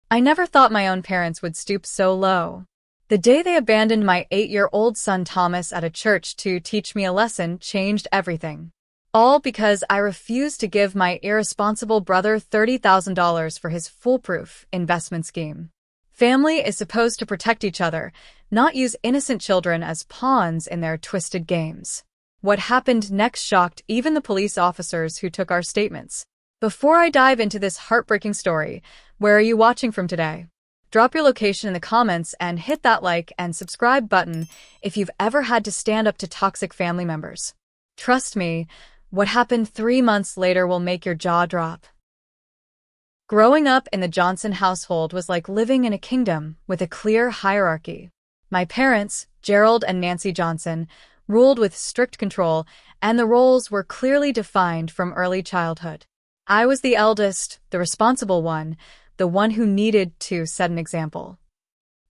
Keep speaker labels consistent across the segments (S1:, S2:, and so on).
S1: I never thought my own parents would stoop so low. The day they abandoned my 8-year-old son Thomas at a church to teach me a lesson changed everything. All because I refused to give my irresponsible brother $30,000 for his foolproof investment scheme. Family is supposed to protect each other, not use innocent children as pawns in their twisted games. What happened next shocked even the police officers who took our statements. Before I dive into this heartbreaking story, where are you watching from today? Drop your location in the comments and hit that like and subscribe button if you've ever had to stand up to toxic family members. Trust me, what happened 3 months later will make your jaw drop. Growing up in the Johnson household was like living in a kingdom with a clear hierarchy. My parents, Gerald and Nancy Johnson, ruled with strict control, and the roles were clearly defined from early childhood. I was the eldest, the responsible one, the one who needed to set an example.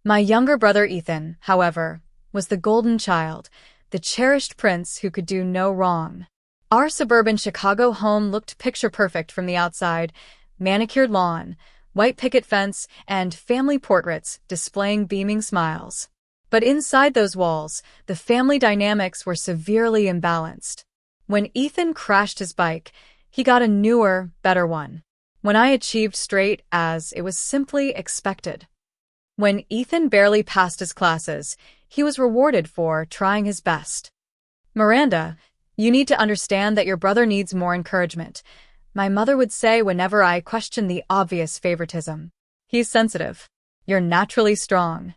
S1: My younger brother Ethan, however, was the golden child, the cherished prince who could do no wrong. Our suburban Chicago home looked picture-perfect from the outside: manicured lawn, white picket fence, and family portraits displaying beaming smiles. But inside those walls, the family dynamics were severely imbalanced. When Ethan crashed his bike, he got a newer, better one. When I achieved straight A's, it was simply expected. When Ethan barely passed his classes, he was rewarded for trying his best. "Miranda, you need to understand that your brother needs more encouragement," my mother would say whenever I questioned the obvious favoritism. "He's sensitive. You're naturally strong."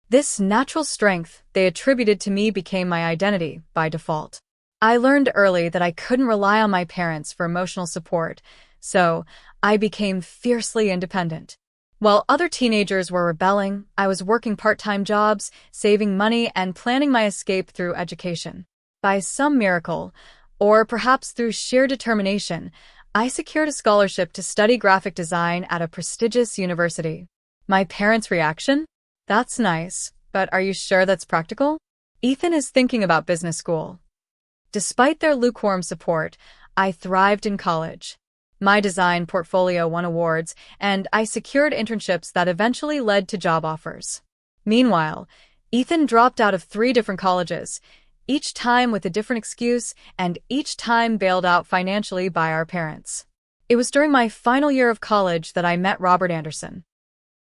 S1: This natural strength they attributed to me became my identity by default. I learned early that I couldn't rely on my parents for emotional support, so I became fiercely independent. While other teenagers were rebelling, I was working part-time jobs, saving money, and planning my escape through education. By some miracle, or perhaps through sheer determination, I secured a scholarship to study graphic design at a prestigious university. My parents' reaction? "That's nice, but are you sure that's practical? Ethan is thinking about business school." Despite their lukewarm support, I thrived in college. My design portfolio won awards, and I secured internships that eventually led to job offers. Meanwhile, Ethan dropped out of 3 different colleges, each time with a different excuse, and each time bailed out financially by our parents. It was during my final year of college that I met Robert Anderson.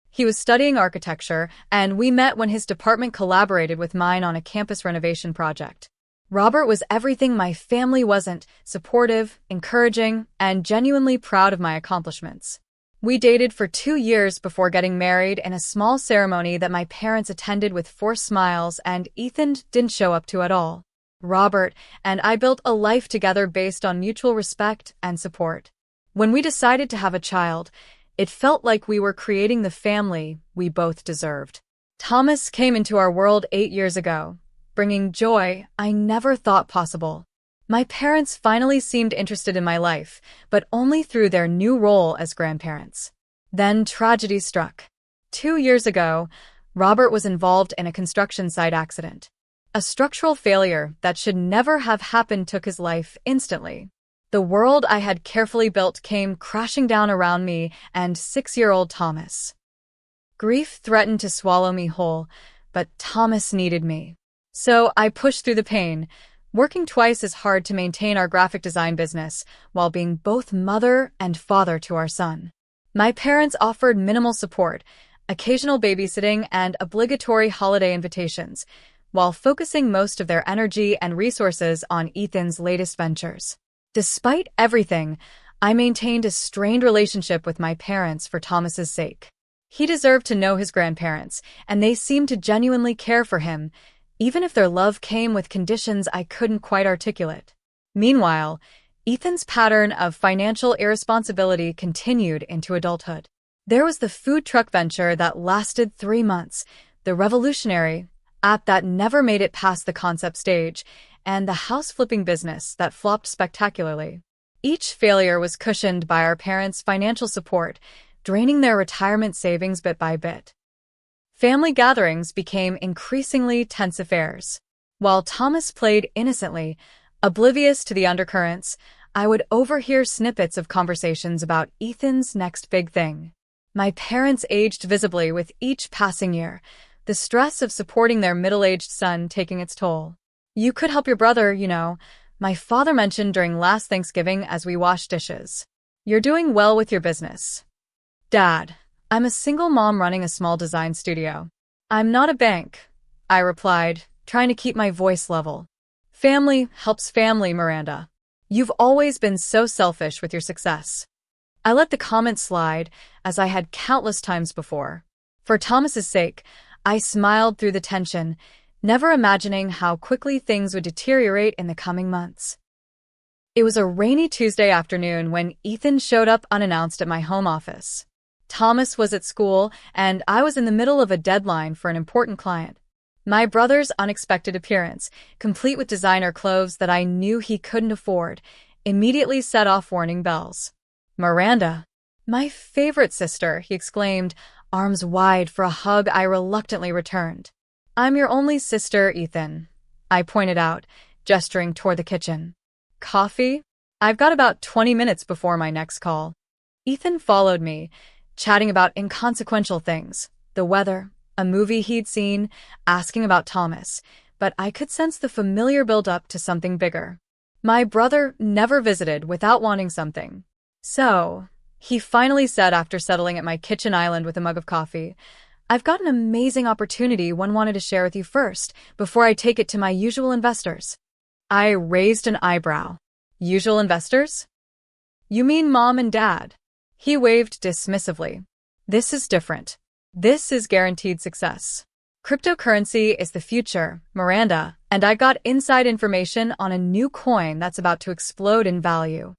S1: He was studying architecture, and we met when his department collaborated with mine on a campus renovation project. Robert was everything my family wasn't: supportive, encouraging, and genuinely proud of my accomplishments. We dated for 2 years before getting married in a small ceremony that my parents attended with forced smiles and Ethan didn't show up to at all. Robert and I built a life together based on mutual respect and support. When we decided to have a child, it felt like we were creating the family we both deserved. Thomas came into our world 8 years ago, bringing joy I never thought possible. My parents finally seemed interested in my life, but only through their new role as grandparents. Then tragedy struck. 2 years ago, Robert was involved in a construction site accident. A structural failure that should never have happened took his life instantly. The world I had carefully built came crashing down around me and 6-year-old Thomas. Grief threatened to swallow me whole, but Thomas needed me. So I pushed through the pain, working twice as hard to maintain our graphic design business while being both mother and father to our son. My parents offered minimal support, occasional babysitting, and obligatory holiday invitations, while focusing most of their energy and resources on Ethan's latest ventures. Despite everything, I maintained a strained relationship with my parents for Thomas's sake. He deserved to know his grandparents, and they seemed to genuinely care for him, even if their love came with conditions I couldn't quite articulate. Meanwhile, Ethan's pattern of financial irresponsibility continued into adulthood. There was the food truck venture that lasted 3 months, the revolutionary app that never made it past the concept stage, and the house-flipping business that flopped spectacularly. Each failure was cushioned by our parents' financial support, draining their retirement savings bit by bit. Family gatherings became increasingly tense affairs. While Thomas played innocently, oblivious to the undercurrents, I would overhear snippets of conversations about Ethan's next big thing. My parents aged visibly with each passing year, the stress of supporting their middle-aged son taking its toll. You could help your brother, my father mentioned during last Thanksgiving as we washed dishes. You're doing well with your business. Dad, I'm a single mom running a small design studio. I'm not a bank, I replied, trying to keep my voice level. Family helps family, Miranda. You've always been so selfish with your success. I let the comment slide, as I had countless times before. For Thomas's sake, I smiled through the tension, never imagining how quickly things would deteriorate in the coming months. It was a rainy Tuesday afternoon when Ethan showed up unannounced at my home office. Thomas was at school, and I was in the middle of a deadline for an important client. My brother's unexpected appearance, complete with designer clothes that I knew he couldn't afford, immediately set off warning bells. Miranda, my favorite sister, he exclaimed, arms wide for a hug I reluctantly returned. I'm your only sister, Ethan, I pointed out, gesturing toward the kitchen. Coffee? I've got about 20 minutes before my next call. Ethan followed me, chatting about inconsequential things, the weather, a movie he'd seen, asking about Thomas, but I could sense the familiar build-up to something bigger. My brother never visited without wanting something. So, he finally said after settling at my kitchen island with a mug of coffee, I've got an amazing opportunity one wanted to share with you first, before I take it to my usual investors. I raised an eyebrow. Usual investors? You mean mom and dad? He waved dismissively. This is different. This is guaranteed success. Cryptocurrency is the future, Miranda, and I got inside information on a new coin that's about to explode in value.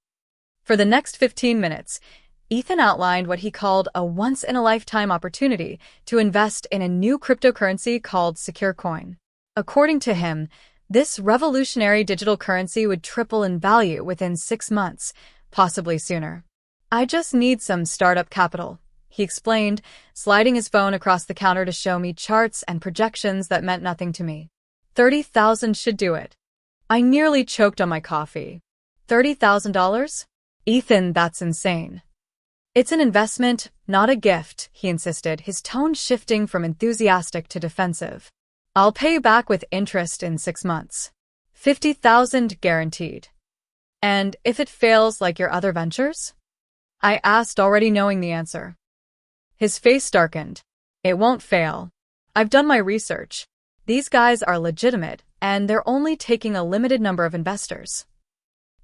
S1: For the next 15 minutes, Ethan outlined what he called a once-in-a-lifetime opportunity to invest in a new cryptocurrency called Secure Coin. According to him, this revolutionary digital currency would triple in value within 6 months, possibly sooner. I just need some startup capital, he explained, sliding his phone across the counter to show me charts and projections that meant nothing to me. $30,000 should do it. I nearly choked on my coffee. $30,000? Ethan, that's insane. It's an investment, not a gift, he insisted, his tone shifting from enthusiastic to defensive. I'll pay you back with interest in 6 months. $50,000 guaranteed. And if it fails like your other ventures? I asked, already knowing the answer. His face darkened. It won't fail. I've done my research. These guys are legitimate, and they're only taking a limited number of investors.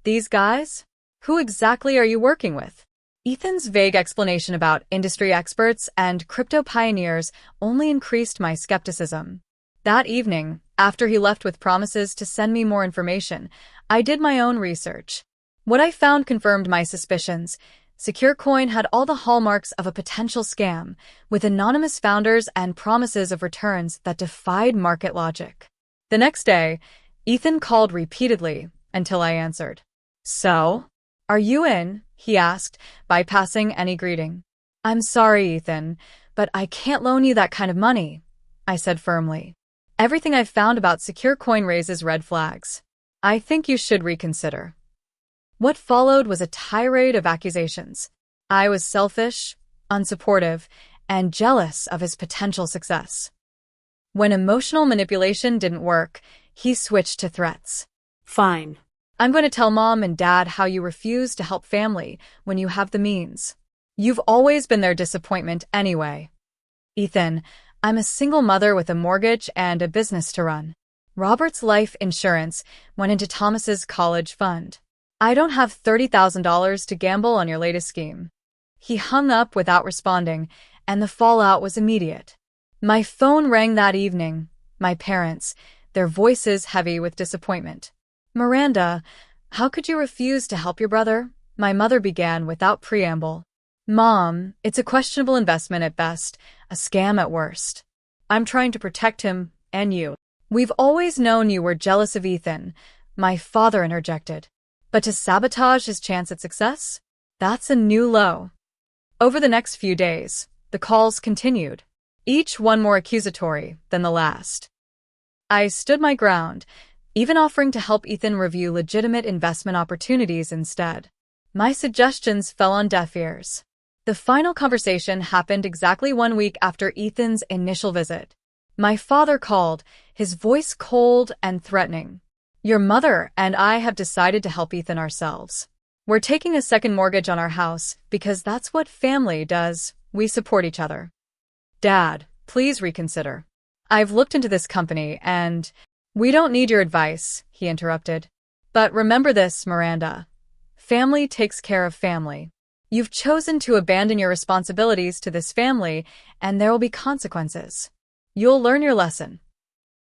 S1: These guys? Who exactly are you working with? Ethan's vague explanation about industry experts and crypto pioneers only increased my skepticism. That evening, after he left with promises to send me more information, I did my own research. What I found confirmed my suspicions. Secure Coin had all the hallmarks of a potential scam, with anonymous founders and promises of returns that defied market logic. The next day, Ethan called repeatedly until I answered. So? Are you in? He asked, bypassing any greeting. I'm sorry, Ethan, but I can't loan you that kind of money, I said firmly. Everything I've found about Secure Coin raises red flags. I think you should reconsider. What followed was a tirade of accusations. I was selfish, unsupportive, and jealous of his potential success. When emotional manipulation didn't work, he switched to threats. Fine. I'm going to tell mom and dad how you refuse to help family when you have the means. You've always been their disappointment anyway. Ethan, I'm a single mother with a mortgage and a business to run. Robert's life insurance went into Thomas's college fund. I don't have $30,000 to gamble on your latest scheme. He hung up without responding, and the fallout was immediate. My phone rang that evening. My parents, their voices heavy with disappointment. Miranda, how could you refuse to help your brother? My mother began without preamble. Mom, it's a questionable investment at best, a scam at worst. I'm trying to protect him and you. We've always known you were jealous of Ethan, my father interjected. But to sabotage his chance at success? That's a new low. Over the next few days, the calls continued, each one more accusatory than the last. I stood my ground, even offering to help Ethan review legitimate investment opportunities instead. My suggestions fell on deaf ears. The final conversation happened exactly 1 week after Ethan's initial visit. My father called, his voice cold and threatening. Your mother and I have decided to help Ethan ourselves. We're taking a second mortgage on our house because that's what family does. We support each other. Dad, please reconsider. I've looked into this company and… We don't need your advice, he interrupted. But remember this, Miranda. Family takes care of family. You've chosen to abandon your responsibilities to this family, and there will be consequences. You'll learn your lesson.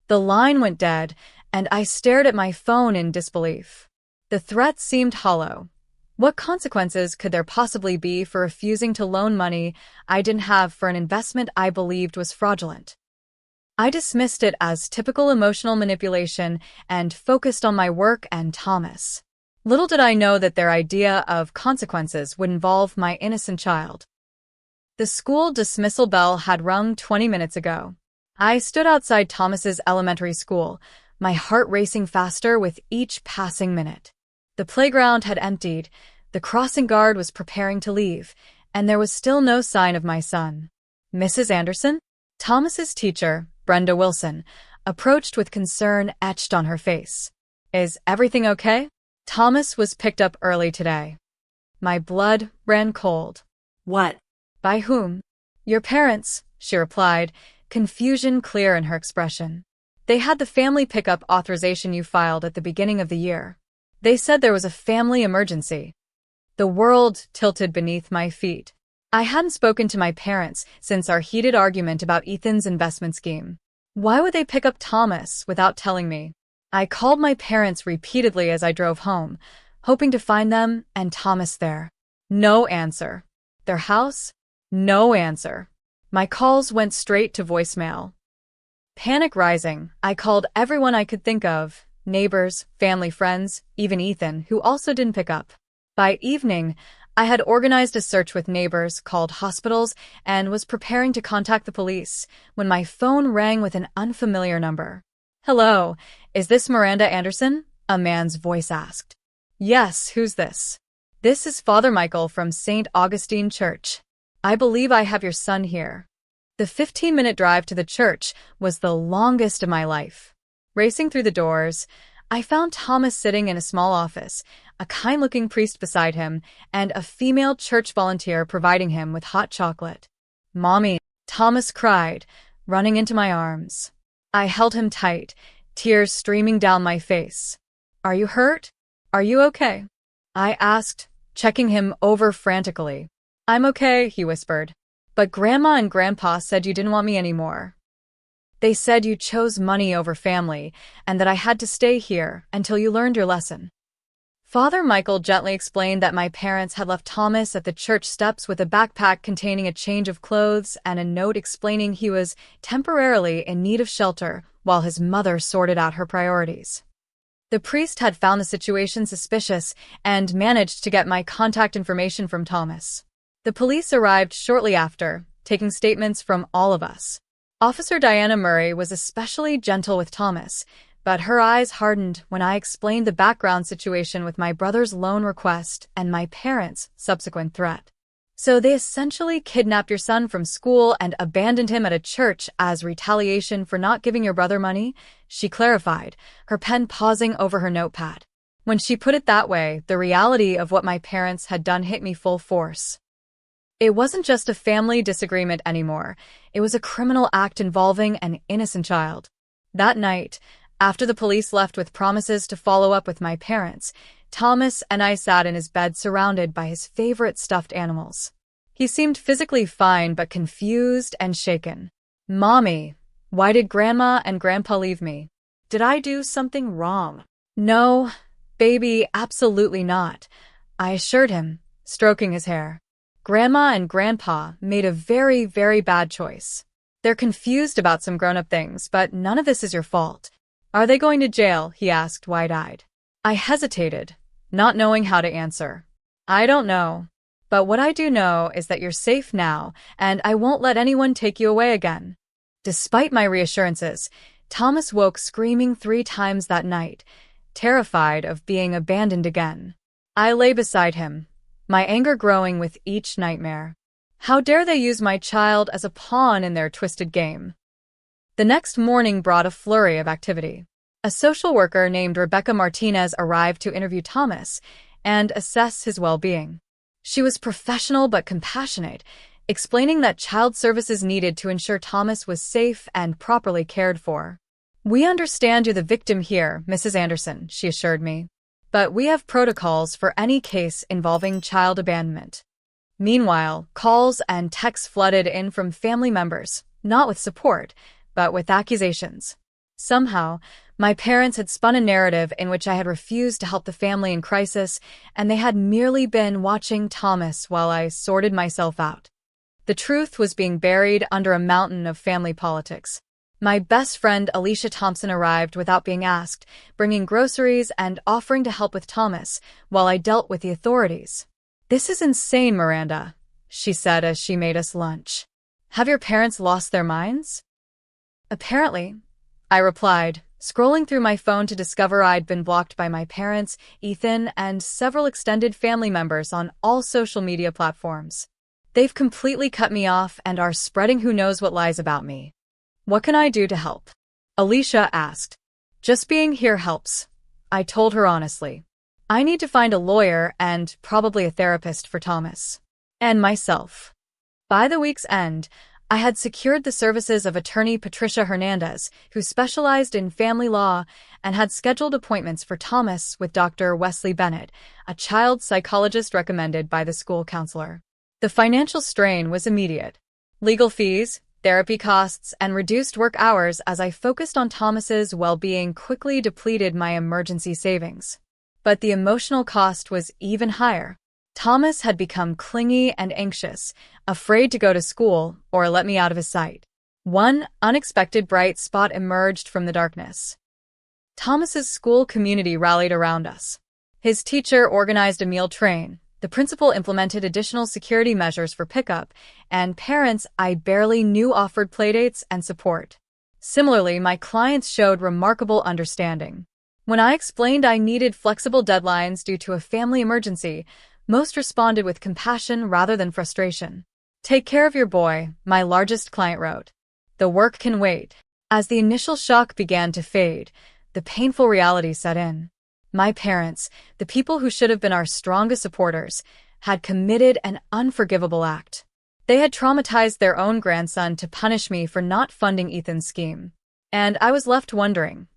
S1: The line went dead, and I stared at my phone in disbelief. The threat seemed hollow. What consequences could there possibly be for refusing to loan money I didn't have for an investment I believed was fraudulent? I dismissed it as typical emotional manipulation and focused on my work and Thomas. Little did I know that their idea of consequences would involve my innocent child. The school dismissal bell had rung 20 minutes ago. I stood outside Thomas's elementary school, my heart racing faster with each passing minute. The playground had emptied, the crossing guard was preparing to leave, and there was still no sign of my son. Mrs. Anderson? Thomas's teacher, Brenda Wilson, approached with concern etched on her face. Is everything okay? Thomas was picked up early today. My blood ran cold.
S2: What?
S1: By whom? Your parents, she replied, confusion clear in her expression. They had the family pickup authorization you filed at the beginning of the year. They said there was a family emergency. The world tilted beneath my feet. I hadn't spoken to my parents since our heated argument about Ethan's investment scheme. Why would they pick up Thomas without telling me? I called my parents repeatedly as I drove home, hoping to find them and Thomas there. No answer. Their house? No answer. My calls went straight to voicemail. Panic rising, I called everyone I could think of, neighbors, family friends, even Ethan, who also didn't pick up. By evening, I had organized a search with neighbors, called hospitals, and was preparing to contact the police when my phone rang with an unfamiliar number. Hello, is this Miranda Anderson? A man's voice asked. Yes, who's this? This is Father Michael from St. Augustine Church. I believe I have your son here. The 15-minute drive to the church was the longest of my life. Racing through the doors, I found Thomas sitting in a small office, a kind-looking priest beside him, and a female church volunteer providing him with hot chocolate. Mommy, Thomas cried, running into my arms. I held him tight, tears streaming down my face. Are you hurt? Are you okay? I asked, checking him over frantically. I'm okay, he whispered. But Grandma and Grandpa said you didn't want me anymore. They said you chose money over family, and that I had to stay here until you learned your lesson. Father Michael gently explained that my parents had left Thomas at the church steps with a backpack containing a change of clothes and a note explaining he was temporarily in need of shelter while his mother sorted out her priorities. The priest had found the situation suspicious and managed to get my contact information from Thomas. The police arrived shortly after, taking statements from all of us. Officer Diana Murray was especially gentle with Thomas, but her eyes hardened when I explained the background situation with my brother's loan request and my parents' subsequent threat. So they essentially kidnapped your son from school and abandoned him at a church as retaliation for not giving your brother money, she clarified, her pen pausing over her notepad. When she put it that way, the reality of what my parents had done hit me full force. It wasn't just a family disagreement anymore. It was a criminal act involving an innocent child. That night, after the police left with promises to follow up with my parents, Thomas and I sat in his bed surrounded by his favorite stuffed animals. He seemed physically fine but confused and shaken. Mommy, why did Grandma and Grandpa leave me? Did I do something wrong? No, baby, absolutely not, I assured him, stroking his hair. Grandma and Grandpa made a very, very bad choice. They're confused about some grown-up things, but none of this is your fault. Are they going to jail? He asked, wide-eyed. I hesitated, not knowing how to answer. I don't know. But what I do know is that you're safe now, and I won't let anyone take you away again. Despite my reassurances, Thomas woke screaming 3 times that night, terrified of being abandoned again. I lay beside him, my anger growing with each nightmare. How dare they use my child as a pawn in their twisted game? The next morning brought a flurry of activity. A social worker named Rebecca Martinez arrived to interview Thomas and assess his well-being. She was professional but compassionate, explaining that child services needed to ensure Thomas was safe and properly cared for. "We understand you're the victim here, Mrs. Anderson," she assured me. "But we have protocols for any case involving child abandonment." Meanwhile, calls and texts flooded in from family members, not with support, but with accusations. Somehow, my parents had spun a narrative in which I had refused to help the family in crisis, and they had merely been watching Thomas while I sorted myself out. The truth was being buried under a mountain of family politics. My best friend Alicia Thompson arrived without being asked, bringing groceries and offering to help with Thomas, while I dealt with the authorities. "This is insane, Miranda," she said as she made us lunch. "Have your parents lost their minds?" "Apparently," I replied, scrolling through my phone to discover I'd been blocked by my parents, Ethan, and several extended family members on all social media platforms. "They've completely cut me off and are spreading who knows what lies about me. What can I do to help?" Alicia asked. "Just being here helps," I told her honestly. "I need to find a lawyer and probably a therapist for Thomas. And myself." By the week's end, I had secured the services of attorney Patricia Hernandez, who specialized in family law, and had scheduled appointments for Thomas with Dr. Wesley Bennett, a child psychologist recommended by the school counselor. The financial strain was immediate. Legal fees, therapy costs, and reduced work hours as I focused on Thomas's well-being quickly depleted my emergency savings. But the emotional cost was even higher. Thomas had become clingy and anxious, afraid to go to school or let me out of his sight. One unexpected bright spot emerged from the darkness. Thomas's school community rallied around us. His teacher organized a meal train, the principal implemented additional security measures for pickup, and parents I barely knew offered playdates and support. Similarly, my clients showed remarkable understanding. When I explained I needed flexible deadlines due to a family emergency, most responded with compassion rather than frustration. "Take care of your boy," my largest client wrote. "The work can wait." As the initial shock began to fade, the painful reality set in. My parents, the people who should have been our strongest supporters, had committed an unforgivable act. They had traumatized their own grandson to punish me for not funding Ethan's scheme. And I was left wondering,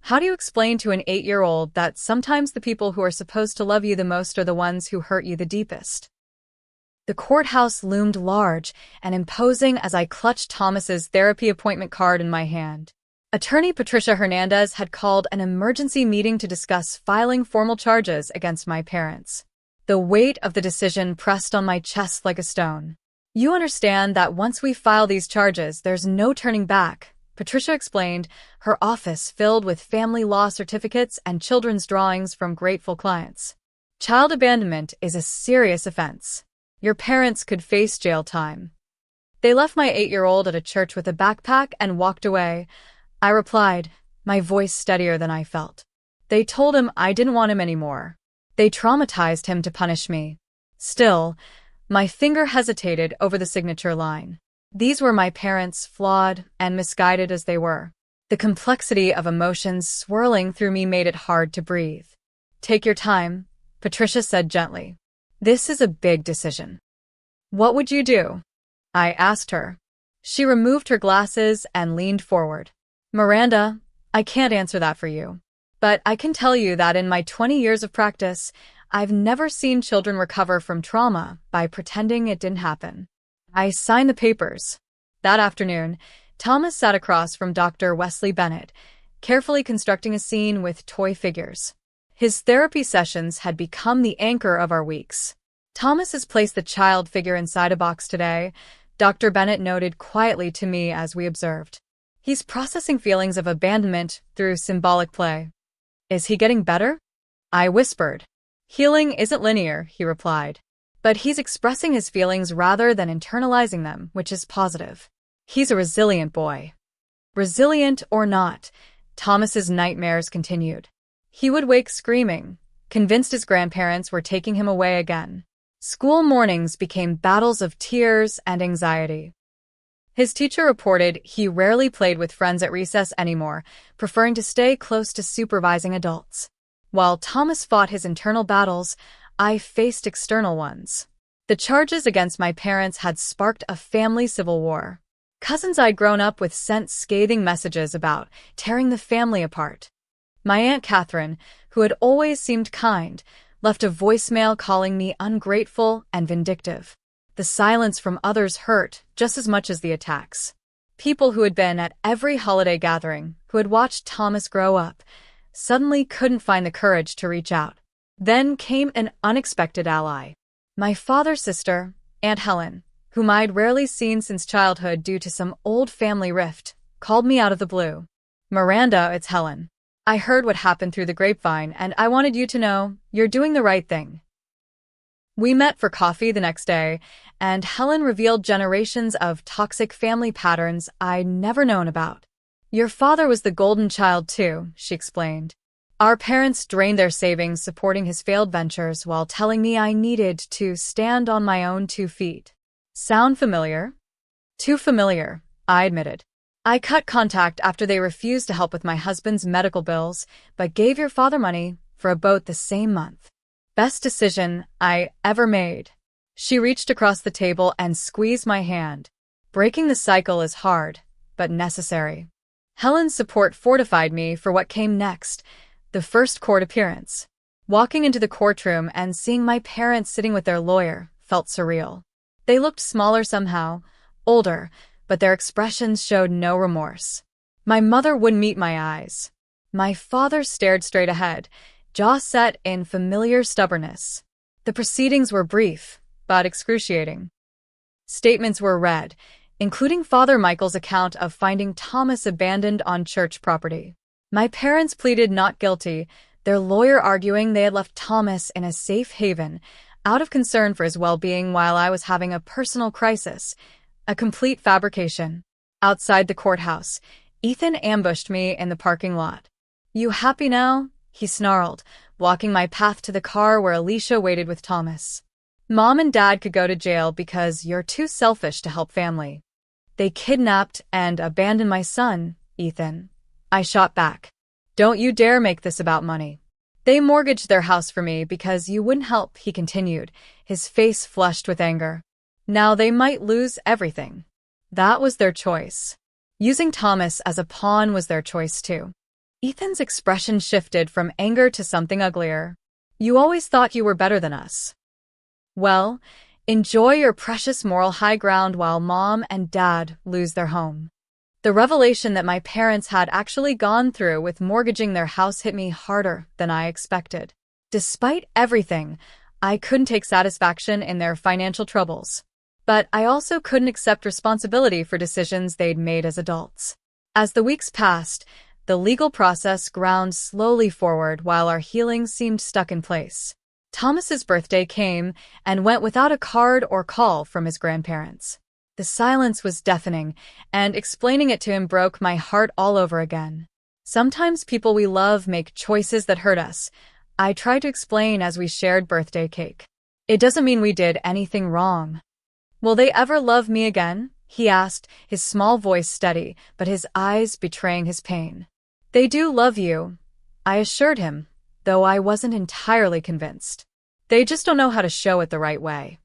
S1: how do you explain to an 8-year-old that sometimes the people who are supposed to love you the most are the ones who hurt you the deepest? The courthouse loomed large and imposing as I clutched Thomas's therapy appointment card in my hand. Attorney Patricia Hernandez had called an emergency meeting to discuss filing formal charges against my parents. The weight of the decision pressed on my chest like a stone. "You understand that once we file these charges, there's no turning back," Patricia explained, her office filled with family law certificates and children's drawings from grateful clients. "Child abandonment is a serious offense. Your parents could face jail time." "They left my 8-year-old at a church with a backpack and walked away," I replied, my voice steadier than I felt. "They told him I didn't want him anymore. They traumatized him to punish me." Still, my finger hesitated over the signature line. These were my parents, flawed and misguided as they were. The complexity of emotions swirling through me made it hard to breathe. "Take your time," Patricia said gently. "This is a big decision." "What would you do?" I asked her. She removed her glasses and leaned forward. "Miranda, I can't answer that for you. But I can tell you that in my 20 years of practice, I've never seen children recover from trauma by pretending it didn't happen." I signed the papers. That afternoon, Thomas sat across from Dr. Wesley Bennett, carefully constructing a scene with toy figures. His therapy sessions had become the anchor of our weeks. "Thomas has placed the child figure inside a box today," Dr. Bennett noted quietly to me as we observed. "He's processing feelings of abandonment through symbolic play." "Is he getting better?" I whispered. "Healing isn't linear," he replied. "But he's expressing his feelings rather than internalizing them, which is positive. He's a resilient boy." Resilient or not, Thomas's nightmares continued. He would wake screaming, convinced his grandparents were taking him away again. School mornings became battles of tears and anxiety. His teacher reported he rarely played with friends at recess anymore, preferring to stay close to supervising adults. While Thomas fought his internal battles, I faced external ones. The charges against my parents had sparked a family civil war. Cousins I'd grown up with sent scathing messages about tearing the family apart. My Aunt Catherine, who had always seemed kind, left a voicemail calling me ungrateful and vindictive. The silence from others hurt just as much as the attacks. People who had been at every holiday gathering, who had watched Thomas grow up, suddenly couldn't find the courage to reach out. Then came an unexpected ally. My father's sister, Aunt Helen, whom I'd rarely seen since childhood due to some old family rift, called me out of the blue. "Miranda, it's Helen. I heard what happened through the grapevine, and I wanted you to know you're doing the right thing." We met for coffee the next day, and Helen revealed generations of toxic family patterns I'd never known about. "Your father was the golden child too," she explained. "Our parents drained their savings supporting his failed ventures while telling me I needed to stand on my own 2 feet. Sound familiar?" "Too familiar," I admitted. "I cut contact after they refused to help with my husband's medical bills, but gave your father money for a boat the same month. Best decision I ever made." She reached across the table and squeezed my hand. Breaking the cycle is hard, but necessary. Helen's support fortified me for what came next, the first court appearance. Walking into the courtroom and seeing my parents sitting with their lawyer felt surreal. They looked smaller somehow, older, but their expressions showed no remorse. My mother wouldn't meet my eyes. My father stared straight ahead, jaw set in familiar stubbornness. The proceedings were brief, but excruciating. Statements were read, including Father Michael's account of finding Thomas abandoned on church property. My parents pleaded not guilty, their lawyer arguing they had left Thomas in a safe haven, out of concern for his well-being while I was having a personal crisis. A complete fabrication. Outside the courthouse, Ethan ambushed me in the parking lot. "You happy now?" he snarled, blocking my path to the car where Alicia waited with Thomas. "Mom and Dad could go to jail because you're too selfish to help family." "They kidnapped and abandoned my son, Ethan." I shot back. "Don't you dare make this about money." "They mortgaged their house for me because you wouldn't help," he continued, his face flushed with anger. "Now they might lose everything." That was their choice. Using Thomas as a pawn was their choice too. Ethan's expression shifted from anger to something uglier. "You always thought you were better than us. Well, enjoy your precious moral high ground while Mom and Dad lose their home." The revelation that my parents had actually gone through with mortgaging their house hit me harder than I expected. Despite everything, I couldn't take satisfaction in their financial troubles. But I also couldn't accept responsibility for decisions they'd made as adults. As the weeks passed, the legal process ground slowly forward while our healing seemed stuck in place. Thomas's birthday came and went without a card or call from his grandparents. The silence was deafening, and explaining it to him broke my heart all over again. "Sometimes people we love make choices that hurt us," I tried to explain as we shared birthday cake. "It doesn't mean we did anything wrong." "Will they ever love me again?" he asked, his small voice steady, but his eyes betraying his pain. "They do love you," I assured him, though I wasn't entirely convinced. "They just don't know how to show it the right way."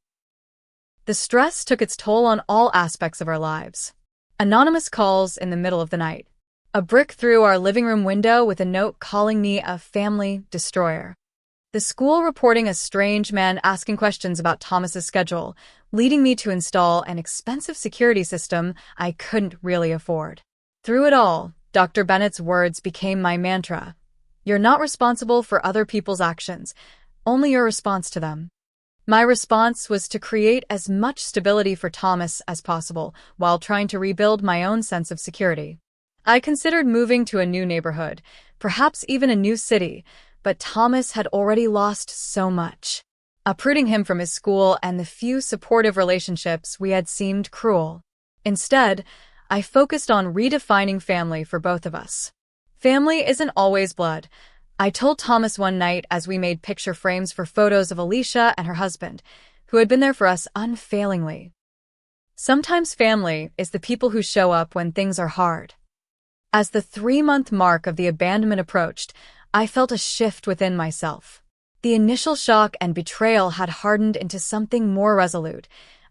S1: The stress took its toll on all aspects of our lives. Anonymous calls in the middle of the night. A brick through our living room window with a note calling me a family destroyer. The school reporting a strange man asking questions about Thomas's schedule, leading me to install an expensive security system I couldn't really afford. Through it all, Dr. Bennett's words became my mantra. "You're not responsible for other people's actions, only your response to them." My response was to create as much stability for Thomas as possible while trying to rebuild my own sense of security. I considered moving to a new neighborhood, perhaps even a new city, but Thomas had already lost so much. Uprooting him from his school and the few supportive relationships we had seemed cruel. Instead, I focused on redefining family for both of us. "Family isn't always blood," I told Thomas one night as we made picture frames for photos of Alicia and her husband. who had been there for us unfailingly. Sometimes family is the people who show up when things are hard. As the 3-month mark of the abandonment approached, I felt a shift within myself. The initial shock and betrayal had hardened into something more resolute,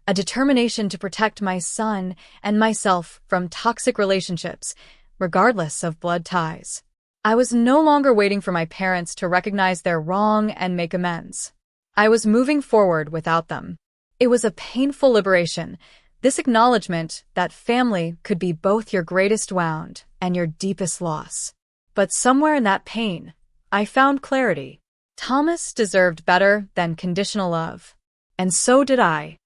S1: a determination to protect my son and myself from toxic relationships, regardless of blood ties. I was no longer waiting for my parents to recognize their wrong and make amends. I was moving forward without them. It was a painful liberation, this acknowledgement that family could be both your greatest wound and your deepest loss. But somewhere in that pain, I found clarity. Thomas deserved better than conditional love. And so did I.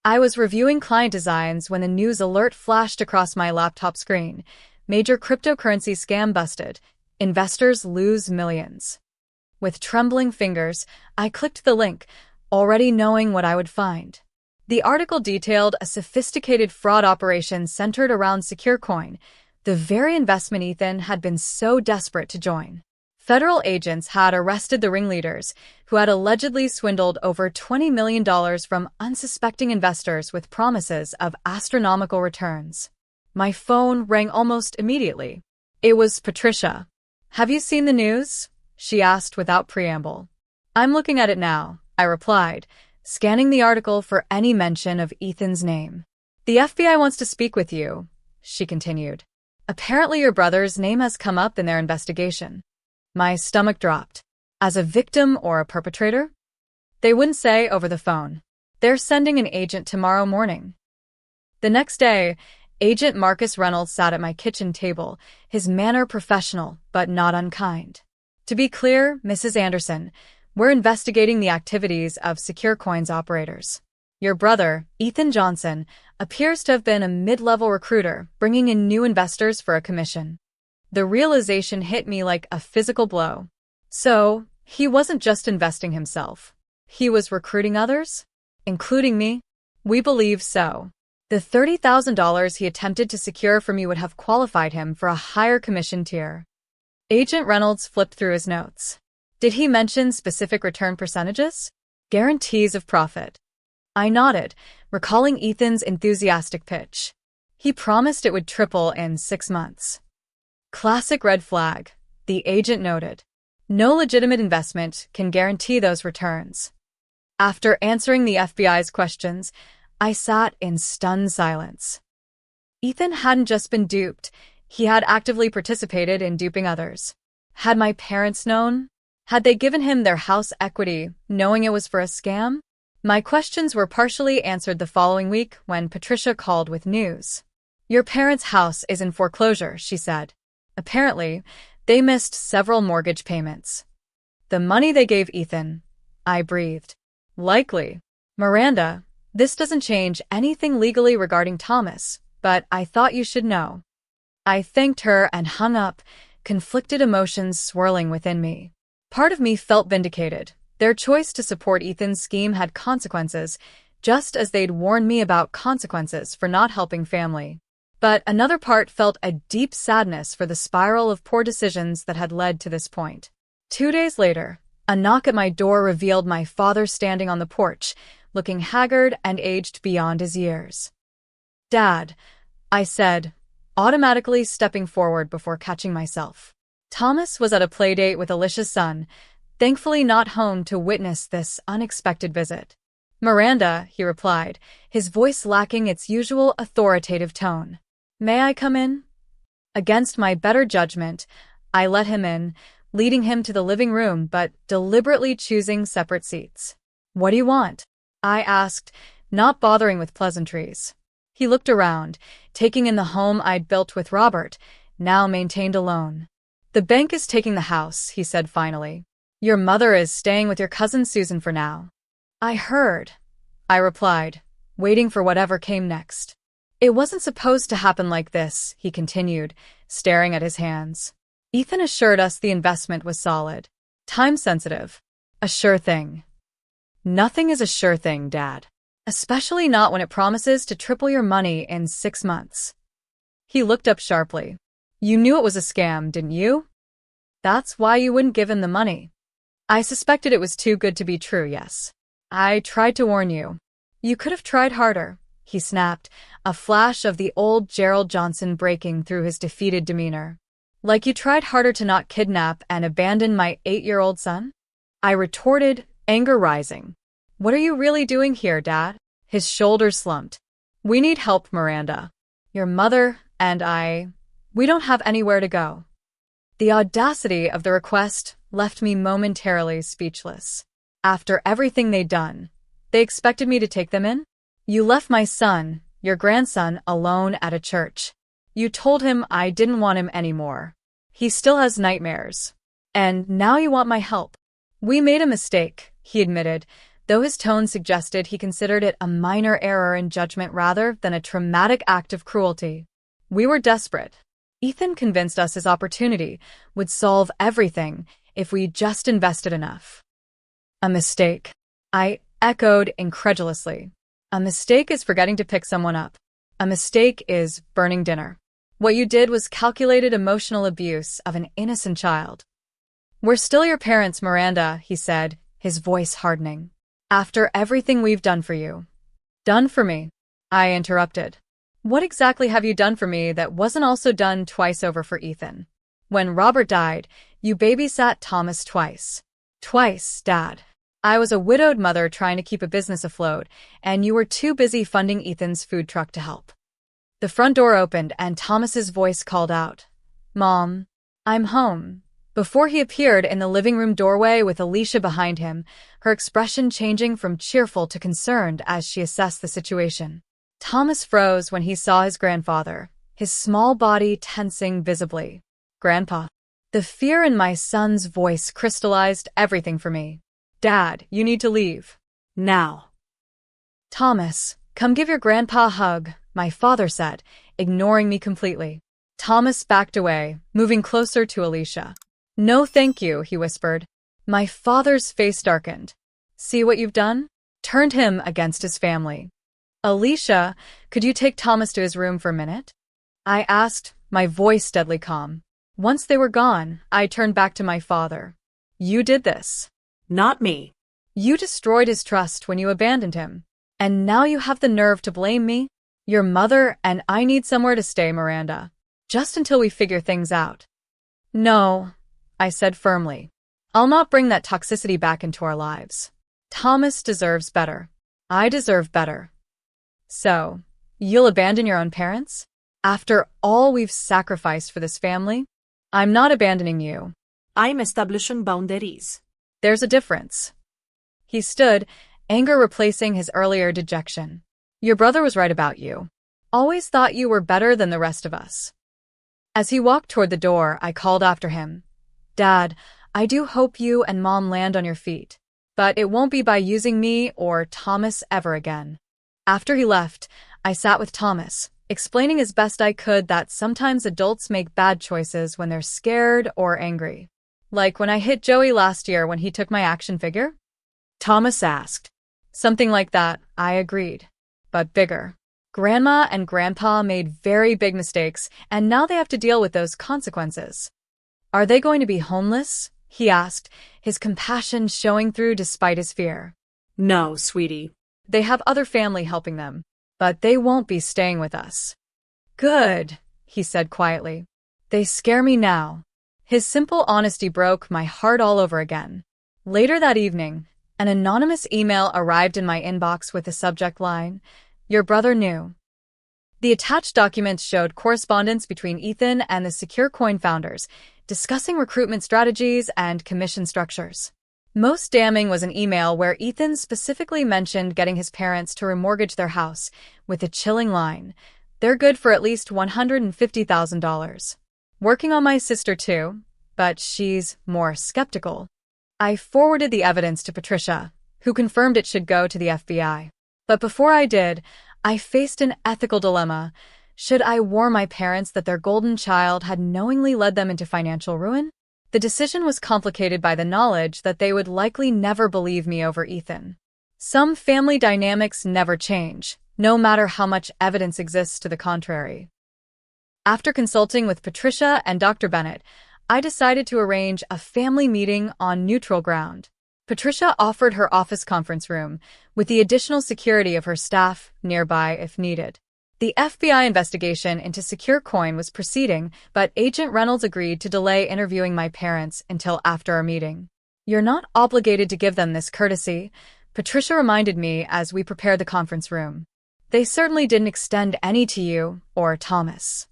S1: I was reviewing client designs when the news alert flashed across my laptop screen. Major cryptocurrency scam busted. Investors lose millions. With trembling fingers, I clicked the link, already knowing what I would find. The article detailed a sophisticated fraud operation centered around SecureCoin, the very investment Ethan had been so desperate to join. Federal agents had arrested the ringleaders, who had allegedly swindled over $20 million from unsuspecting investors with promises of astronomical returns. My phone rang almost immediately. It was Patricia. "Have you seen the news?" she asked without preamble. "I'm looking at it now," I replied, scanning the article for any mention of Ethan's name. "The FBI wants to speak with you," she continued. "Apparently your brother's name has come up in their investigation." My stomach dropped. As a victim or a perpetrator? They wouldn't say over the phone. "They're sending an agent tomorrow morning." The next day, Agent Marcus Reynolds sat at my kitchen table, his manner professional but not unkind. "To be clear, Mrs. Anderson, we're investigating the activities of SecureCoin's operators. Your brother, Ethan Johnson, appears to have been a mid-level recruiter, bringing in new investors for a commission." The realization hit me like a physical blow. So, he wasn't just investing himself. He was recruiting others? Including me? "We believe so. The $30,000 he attempted to secure from you would have qualified him for a higher commission tier." Agent Reynolds flipped through his notes. "Did he mention specific return percentages? Guarantees of profit?" I nodded, recalling Ethan's enthusiastic pitch. He promised it would triple in 6 months. "Classic red flag," the agent noted. "No legitimate investment can guarantee those returns." After answering the FBI's questions, I sat in stunned silence. Ethan hadn't just been duped, he had actively participated in duping others. Had my parents known? Had they given him their house equity, knowing it was for a scam? My questions were partially answered the following week when Patricia called with news. "Your parents' house is in foreclosure," she said. "Apparently, they missed several mortgage payments." "The money they gave Ethan," I breathed. "Likely. Miranda, this doesn't change anything legally regarding Thomas, but I thought you should know." I thanked her and hung up, conflicted emotions swirling within me. Part of me felt vindicated. Their choice to support Ethan's scheme had consequences, just as they'd warned me about consequences for not helping family. But another part felt a deep sadness for the spiral of poor decisions that had led to this point. 2 days later, a knock at my door revealed my father standing on the porch, looking haggard and aged beyond his years. "Dad," I said, automatically stepping forward before catching myself. Thomas was at a playdate with Alicia's son, thankfully not home to witness this unexpected visit. "Miranda," he replied, his voice lacking its usual authoritative tone. "May I come in?" Against my better judgment, I let him in, leading him to the living room but deliberately choosing separate seats. "What do you want?" I asked, not bothering with pleasantries. He looked around, taking in the home I'd built with Robert, now maintained alone. "The bank is taking the house," he said finally. "Your mother is staying with your cousin Susan for now." "I heard," I replied, waiting for whatever came next. "It wasn't supposed to happen like this," he continued, staring at his hands. "Ethan assured us the investment was solid. Time-sensitive. A sure thing." "Nothing is a sure thing, Dad. Especially not when it promises to triple your money in 6 months." He looked up sharply. "You knew it was a scam, didn't you? That's why you wouldn't give him the money." I suspected it was too good to be true, yes. I tried to warn you. You could have tried harder, he snapped, a flash of the old Gerald Johnson breaking through his defeated demeanor. Like you tried harder to not kidnap and abandon my 8-year-old son? I retorted, anger rising. What are you really doing here, Dad? His shoulders slumped. We need help, Miranda. Your mother and we don't have anywhere to go. The audacity of the request left me momentarily speechless. After everything they'd done, they expected me to take them in? You left my son, your grandson, alone at a church. You told him I didn't want him anymore. He still has nightmares. And now you want my help. We made a mistake, he admitted, though his tone suggested he considered it a minor error in judgment rather than a traumatic act of cruelty. We were desperate. Ethan convinced us his opportunity would solve everything if we just invested enough. A mistake, I echoed incredulously. A mistake is forgetting to pick someone up. A mistake is burning dinner. What you did was calculated emotional abuse of an innocent child. We're still your parents, Miranda, he said, his voice hardening. After everything we've done for you. Done for me, I interrupted. What exactly have you done for me that wasn't also done twice over for Ethan? When Robert died, you babysat Thomas twice. Twice, Dad. I was a widowed mother trying to keep a business afloat, and you were too busy funding Ethan's food truck to help. The front door opened and Thomas's voice called out, Mom, I'm home. Before he appeared in the living room doorway with Alicia behind him, her expression changing from cheerful to concerned as she assessed the situation. Thomas froze when he saw his grandfather, his small body tensing visibly. Grandpa. The fear in my son's voice crystallized everything for me. Dad, you need to leave. Now. Thomas, come give your grandpa a hug, my father said, ignoring me completely. Thomas backed away, moving closer to Alicia. No thank you, he whispered. My father's face darkened. See what you've done? Turned him against his family. Alicia, could you take Thomas to his room for a minute? I asked, my voice deadly calm. Once they were gone, I turned back to my father. You did this.
S2: Not me.
S1: You destroyed his trust when you abandoned him. And now you have the nerve to blame me? Your mother and I need somewhere to stay, Miranda. Just until we figure things out. No, I said firmly. I'll not bring that toxicity back into our lives. Thomas deserves better. I deserve better. So, you'll abandon your own parents? After all we've sacrificed for this family? I'm not abandoning you.
S2: I'm establishing boundaries.
S1: There's a difference. He stood, anger replacing his earlier dejection. Your brother was right about you. Always thought you were better than the rest of us. As he walked toward the door, I called after him. Dad, I do hope you and Mom land on your feet. But it won't be by using me or Thomas ever again. After he left, I sat with Thomas, explaining as best I could that sometimes adults make bad choices when they're scared or angry. Like when I hit Joey last year when he took my action figure? Thomas asked. Something like that, I agreed. But bigger. Grandma and Grandpa made very big mistakes, and now they have to deal with those consequences. Are they going to be homeless? He asked, his compassion showing through despite his fear.
S2: No, sweetie.
S1: They have other family helping them, but they won't be staying with us. Good, he said quietly. They scare me now. His simple honesty broke my heart all over again. Later that evening, an anonymous email arrived in my inbox with the subject line, Your brother knew. The attached documents showed correspondence between Ethan and the Secure Coin founders, discussing recruitment strategies and commission structures. Most damning was an email where Ethan specifically mentioned getting his parents to remortgage their house, with a chilling line, They're good for at least $150,000. Working on my sister too, but she's more skeptical. I forwarded the evidence to Patricia, who confirmed it should go to the FBI. But before I did, I faced an ethical dilemma. Should I warn my parents that their golden child had knowingly led them into financial ruin? The decision was complicated by the knowledge that they would likely never believe me over Ethan. Some family dynamics never change, no matter how much evidence exists to the contrary. After consulting with Patricia and Dr. Bennett, I decided to arrange a family meeting on neutral ground. Patricia offered her office conference room, with the additional security of her staff nearby if needed. The FBI investigation into Secure Coin was proceeding, but Agent Reynolds agreed to delay interviewing my parents until after our meeting. "You're not obligated to give them this courtesy," Patricia reminded me as we prepared the conference room. "They certainly didn't extend any to you or Thomas."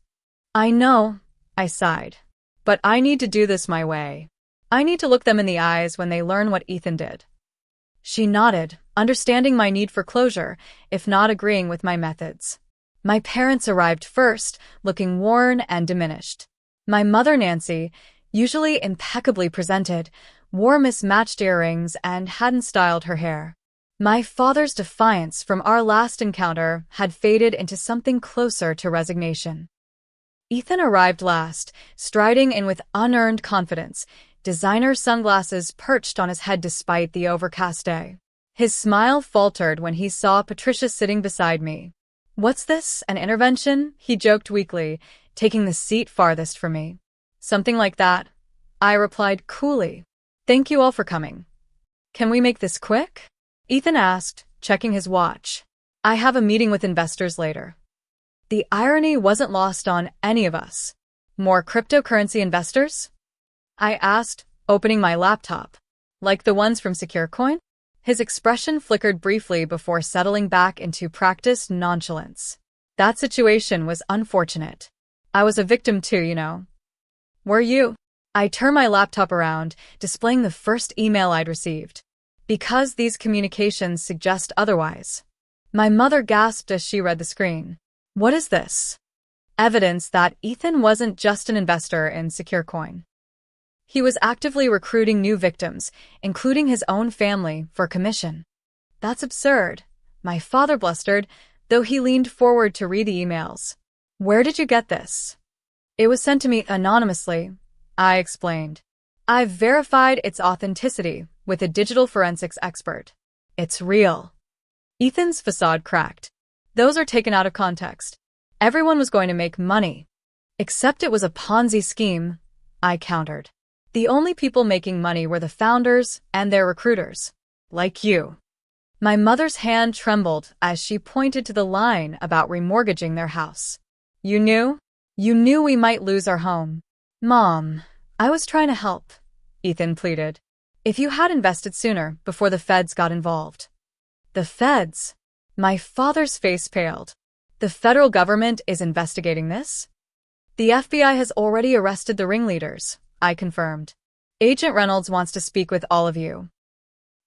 S1: "I know," I sighed. "But I need to do this my way. I need to look them in the eyes when they learn what Ethan did." She nodded, understanding my need for closure, if not agreeing with my methods. My parents arrived first, looking worn and diminished. My mother, Nancy, usually impeccably presented, wore mismatched earrings and hadn't styled her hair. My father's defiance from our last encounter had faded into something closer to resignation. Ethan arrived last, striding in with unearned confidence, designer sunglasses perched on his head despite the overcast day. His smile faltered when he saw Patricia sitting beside me. "What's this, an intervention?" he joked weakly, taking the seat farthest from me. "Something like that," I replied coolly. "Thank you all for coming. Can we make this quick?" Ethan asked, checking his watch. "I have a meeting with investors later." The irony wasn't lost on any of us. "More cryptocurrency investors?" I asked, opening my laptop. "Like the ones from Secure Coin?" His expression flickered briefly before settling back into practiced nonchalance. "That situation was unfortunate. I was a victim too, you know." "Were you?" I turned my laptop around, displaying the first email I'd received. "Because these communications suggest otherwise." My mother gasped as she read the screen. "What is this?" Evidence that Ethan wasn't just an investor in Secure Coin. He was actively recruiting new victims, including his own family, for commission. "That's absurd," my father blustered, though he leaned forward to read the emails. "Where did you get this?" "It was sent to me anonymously," I explained. "I've verified its authenticity with a digital forensics expert. It's real." Ethan's facade cracked. "Those are taken out of context. Everyone was going to make money." "Except it was a Ponzi scheme," I countered. "The only people making money were the founders and their recruiters. Like you." My mother's hand trembled as she pointed to the line about remortgaging their house. "You knew? You knew we might lose our home." "Mom, I was trying to help," Ethan pleaded. "If you had invested sooner, before the feds got involved." "The feds?" My father's face paled. "The federal government is investigating this?" "The FBI has already arrested the ringleaders," I confirmed. "Agent Reynolds wants to speak with all of you."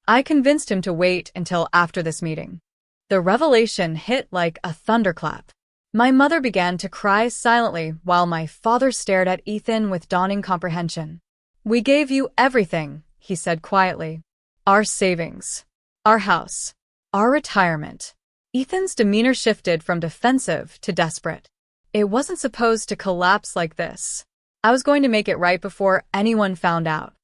S1: I convinced him to wait until after this meeting. The revelation hit like a thunderclap. My mother began to cry silently while my father stared at Ethan with dawning comprehension. "We gave you everything," he said quietly. "Our savings. Our house. Our retirement." Ethan's demeanor shifted from defensive to desperate. "It wasn't supposed to collapse like this. I was going to make it right before anyone found out."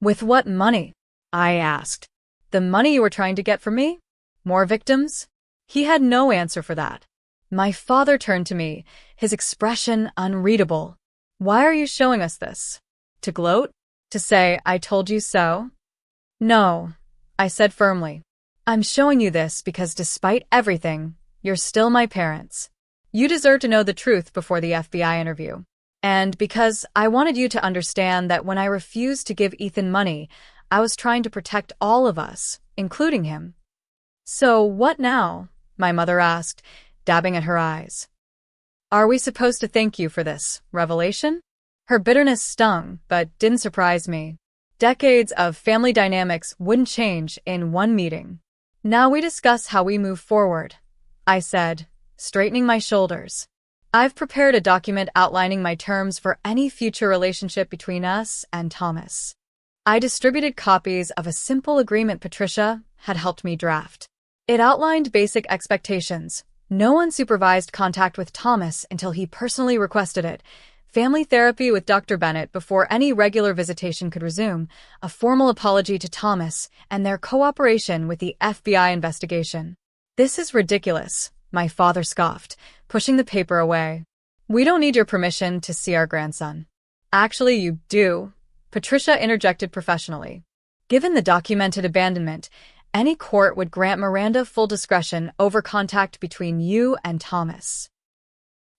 S1: "With what money?" I asked. "The money you were trying to get from me? More victims?" He had no answer for that. My father turned to me, his expression unreadable. "Why are you showing us this? To gloat? To say, 'I told you so'?" "No," I said firmly. "I'm showing you this because despite everything, you're still my parents. You deserve to know the truth before the FBI interview. And because I wanted you to understand that when I refused to give Ethan money, I was trying to protect all of us, including him." "So what now?" my mother asked, dabbing at her eyes. "Are we supposed to thank you for this revelation?" Her bitterness stung, but didn't surprise me. Decades of family dynamics wouldn't change in one meeting. "Now we discuss how we move forward," I said, straightening my shoulders. "I've prepared a document outlining my terms for any future relationship between us and Thomas." I distributed copies of a simple agreement Patricia had helped me draft. It outlined basic expectations: no unsupervised contact with Thomas until he personally requested it, family therapy with Dr. Bennett before any regular visitation could resume, a formal apology to Thomas, and their cooperation with the FBI investigation. "This is ridiculous," my father scoffed, pushing the paper away. "We don't need your permission to see our grandson." "Actually, you do," Patricia interjected professionally. Given the documented abandonment, any court would grant Miranda full discretion over contact between you and Thomas.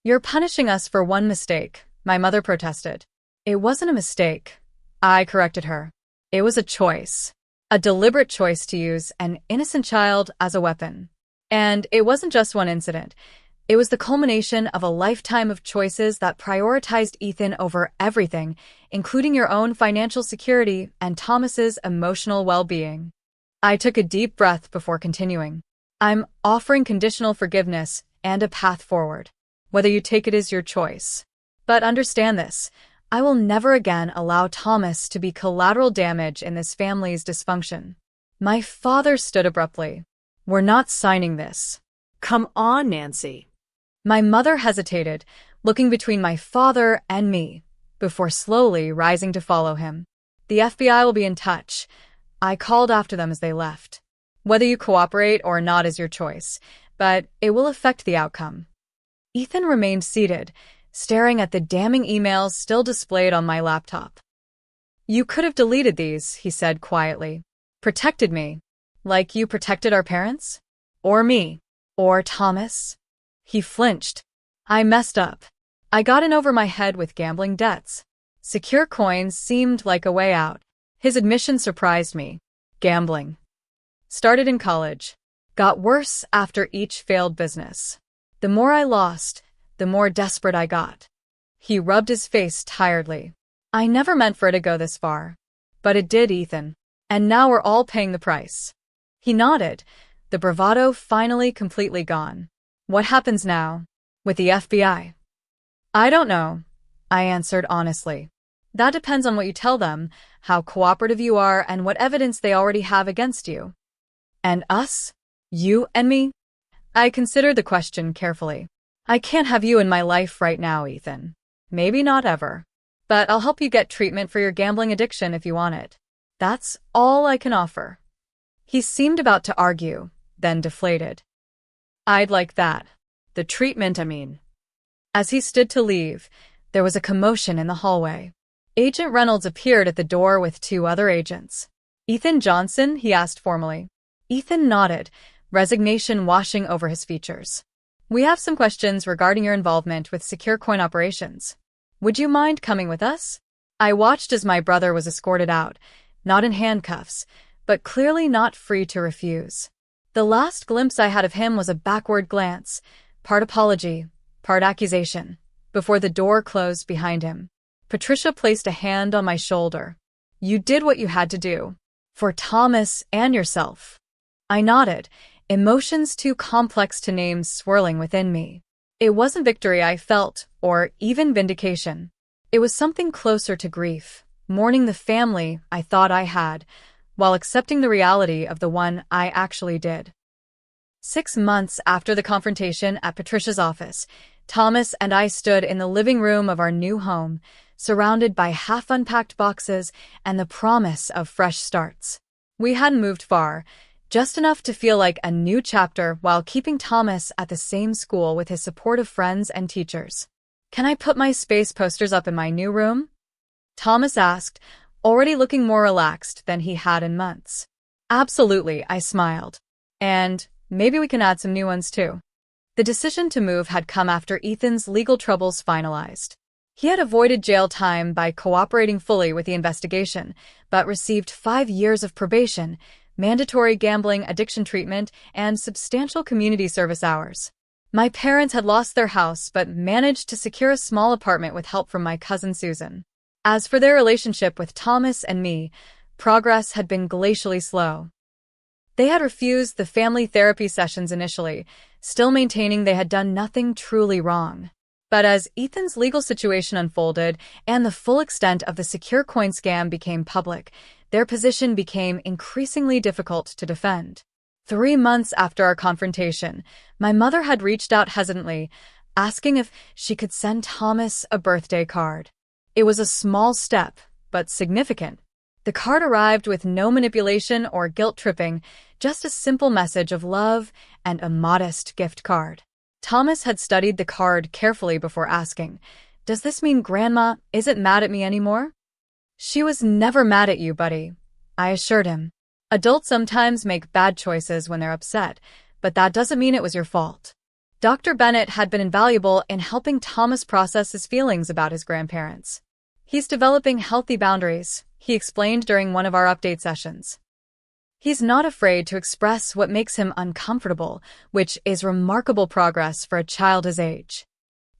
S1: You're punishing us for one mistake, my mother protested. It wasn't a mistake, I corrected her. It was a choice. A deliberate choice to use an innocent child as a weapon. And it wasn't just one incident. It was the culmination of a lifetime of choices that prioritized Ethan over everything, including your own financial security and Thomas's emotional well-being. I took a deep breath before continuing. I'm offering conditional forgiveness and a path forward. Whether you take it is your choice. But understand this, I will never again allow Thomas to be collateral damage in this family's dysfunction. My father stood abruptly. We're not signing this.
S2: Come on, Nancy.
S1: My mother hesitated, looking between my father and me, before slowly rising to follow him. The FBI will be in touch. I called after them as they left. Whether you cooperate or not is your choice, but it will affect the outcome. Ethan remained seated, staring at the damning emails still displayed on my laptop. You could have deleted these, he said quietly. Protected me. Like you protected our parents? Or me? Or Thomas? He flinched. I messed up. I got in over my head with gambling debts. Secure coins seemed like a way out. His admission surprised me. Gambling. Started in college. Got worse after each failed business. The more I lost, the more desperate I got. He rubbed his face tiredly. I never meant for it to go this far. But it did, Ethan. And now we're all paying the price. He nodded, the bravado finally completely gone. What happens now? With the FBI? I don't know, I answered honestly. That depends on what you tell them, how cooperative you are, and what evidence they already have against you. And us? You and me? I considered the question carefully. I can't have you in my life right now, Ethan. Maybe not ever. But I'll help you get treatment for your gambling addiction if you want it. That's all I can offer. He seemed about to argue, then deflated. I'd like that. The treatment, I mean. As he stood to leave, there was a commotion in the hallway. Agent Reynolds appeared at the door with two other agents. Ethan Johnson, he asked formally. Ethan nodded, resignation washing over his features. We have some questions regarding your involvement with secure coin operations. Would you mind coming with us? I watched as my brother was escorted out, not in handcuffs, but clearly not free to refuse. The last glimpse I had of him was a backward glance, part apology, part accusation, before the door closed behind him. Patricia placed a hand on my shoulder. You did what you had to do. For Thomas and yourself. I nodded, emotions too complex to name swirling within me. It wasn't victory I felt, or even vindication. It was something closer to grief, mourning the family I thought I had, while accepting the reality of the one I actually did. 6 months after the confrontation at Patricia's office, Thomas and I stood in the living room of our new home, surrounded by half-unpacked boxes and the promise of fresh starts. We hadn't moved far, just enough to feel like a new chapter while keeping Thomas at the same school with his supportive friends and teachers. Can I put my space posters up in my new room? Thomas asked, already looking more relaxed than he had in months. Absolutely, I smiled. And maybe we can add some new ones too. The decision to move had come after Ethan's legal troubles finalized. He had avoided jail time by cooperating fully with the investigation, but received 5 years of probation, mandatory gambling addiction treatment, and substantial community service hours. My parents had lost their house but managed to secure a small apartment with help from my cousin Susan. As for their relationship with Thomas and me, progress had been glacially slow. They had refused the family therapy sessions initially, still maintaining they had done nothing truly wrong. But as Ethan's legal situation unfolded and the full extent of the secure coin scam became public, their position became increasingly difficult to defend. 3 months after our confrontation, my mother had reached out hesitantly, asking if she could send Thomas a birthday card. It was a small step, but significant. The card arrived with no manipulation or guilt-tripping, just a simple message of love and a modest gift card. Thomas had studied the card carefully before asking, "Does this mean Grandma isn't mad at me anymore?" "She was never mad at you, buddy," I assured him. Adults sometimes make bad choices when they're upset, but that doesn't mean it was your fault. Dr. Bennett had been invaluable in helping Thomas process his feelings about his grandparents. He's developing healthy boundaries, he explained during one of our update sessions. He's not afraid to express what makes him uncomfortable, which is remarkable progress for a child his age.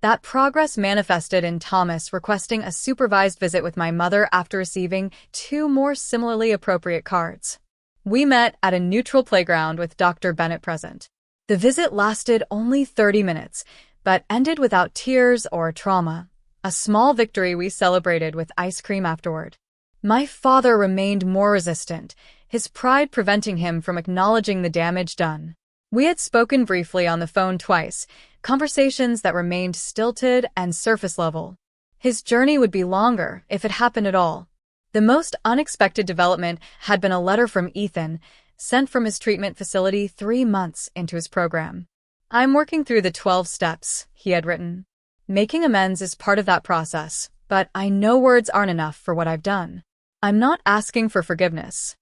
S1: That progress manifested in Thomas requesting a supervised visit with my mother after receiving 2 more similarly appropriate cards. We met at a neutral playground with Dr. Bennett present. The visit lasted only 30 minutes, but ended without tears or trauma. A small victory we celebrated with ice cream afterward. My father remained more resistant, his pride preventing him from acknowledging the damage done. We had spoken briefly on the phone twice, conversations that remained stilted and surface level. His journey would be longer if it happened at all. The most unexpected development had been a letter from Ethan, sent from his treatment facility 3 months into his program. I'm working through the 12 steps, he had written. Making amends is part of that process, but I know words aren't enough for what I've done. I'm not asking for forgiveness.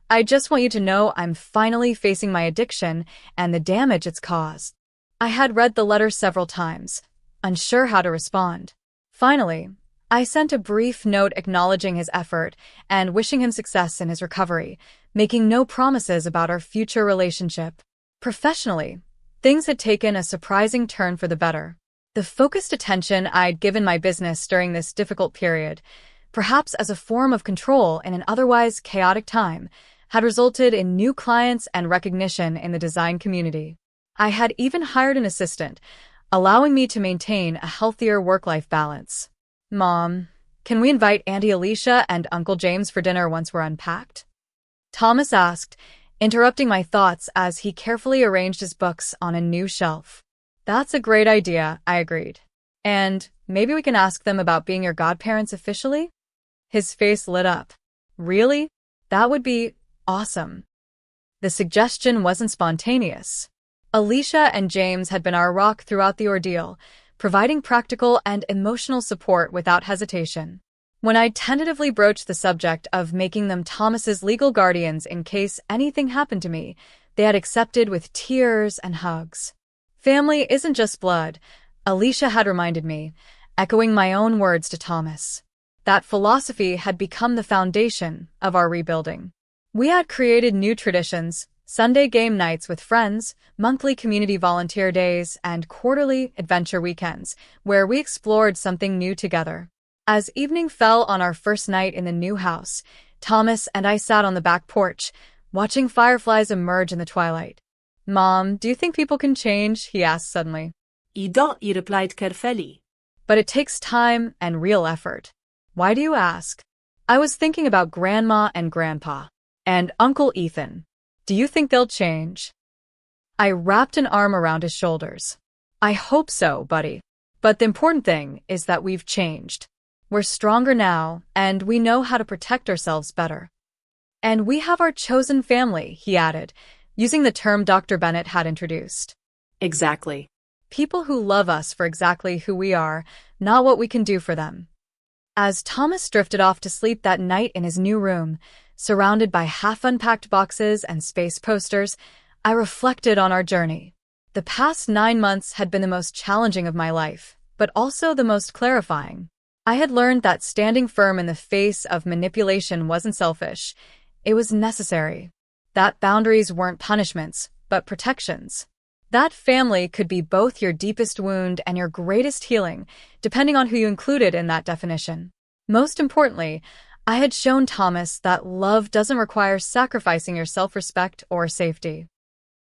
S1: I just want you to know I'm finally facing my addiction and the damage it's caused. I had read the letter several times, unsure how to respond. Finally, I sent a brief note acknowledging his effort and wishing him success in his recovery, making no promises about our future relationship. Professionally, things had taken a surprising turn for the better. The focused attention I'd given my business during this difficult period, perhaps as a form of control in an otherwise chaotic time, had resulted in new clients and recognition in the design community. I had even hired an assistant, allowing me to maintain a healthier work-life balance. Mom, can we invite Auntie Alicia and Uncle James for dinner once we're unpacked? Thomas asked, interrupting my thoughts as he carefully arranged his books on a new shelf. That's a great idea, I agreed. And maybe we can ask them about being your godparents officially? His face lit up. Really? That would be awesome. The suggestion wasn't spontaneous. Alicia and James had been our rock throughout the ordeal, providing practical and emotional support without hesitation. When I tentatively broached the subject of making them Thomas's legal guardians in case anything happened to me, they had accepted with tears and hugs. Family isn't just blood, Alicia had reminded me, echoing my own words to Thomas. That philosophy had become the foundation of our rebuilding. We had created new traditions, Sunday game nights with friends, monthly community volunteer days, and quarterly adventure weekends, where we explored something new together. As evening fell on our first night in the new house, Thomas and I sat on the back porch, watching fireflies emerge in the twilight. Mom, do you think people can change? He asked suddenly.
S2: I do, he replied carefully.
S1: But it takes time and real effort. Why do you ask? I was thinking about Grandma and Grandpa, and Uncle Ethan. Do you think they'll change? I wrapped an arm around his shoulders. I hope so, buddy. But the important thing is that we've changed. We're stronger now, and we know how to protect ourselves better. And we have our chosen family, he added, using the term Dr. Bennett had introduced.
S2: Exactly.
S1: People who love us for exactly who we are, not what we can do for them. As Thomas drifted off to sleep that night in his new room, surrounded by half-unpacked boxes and space posters, I reflected on our journey. The past 9 months had been the most challenging of my life, but also the most clarifying. I had learned that standing firm in the face of manipulation wasn't selfish. It was necessary. That boundaries weren't punishments, but protections. That family could be both your deepest wound and your greatest healing, depending on who you included in that definition. Most importantly, I had shown Thomas that love doesn't require sacrificing your self-respect or safety.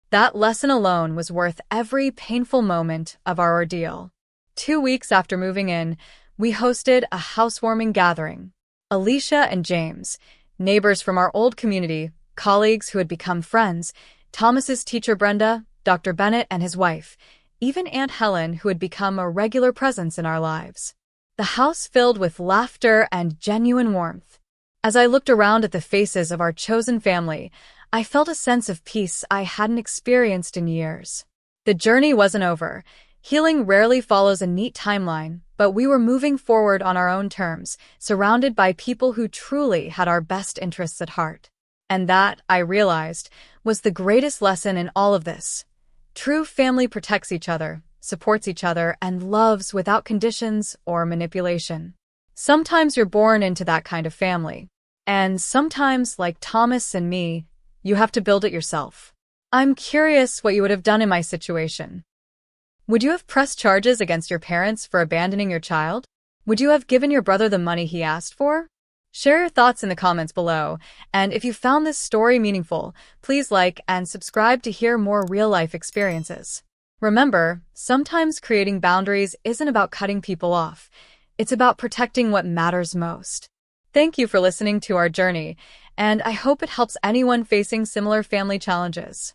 S1: That lesson alone was worth every painful moment of our ordeal. 2 weeks after moving in, we hosted a housewarming gathering. Alicia and James, neighbors from our old community, colleagues who had become friends, Thomas's teacher Brenda, Dr. Bennett and his wife, even Aunt Helen, who had become a regular presence in our lives. The house filled with laughter and genuine warmth. As I looked around at the faces of our chosen family, I felt a sense of peace I hadn't experienced in years. The journey wasn't over. Healing rarely follows a neat timeline, but we were moving forward on our own terms, surrounded by people who truly had our best interests at heart. And that, I realized, was the greatest lesson in all of this. True family protects each other, supports each other, and loves without conditions or manipulation. Sometimes you're born into that kind of family. And sometimes, like Thomas and me, you have to build it yourself. I'm curious what you would have done in my situation. Would you have pressed charges against your parents for abandoning your child? Would you have given your brother the money he asked for? Share your thoughts in the comments below, and if you found this story meaningful, please like and subscribe to hear more real-life experiences. Remember, sometimes creating boundaries isn't about cutting people off. It's about protecting what matters most. Thank you for listening to our journey, and I hope it helps anyone facing similar family challenges.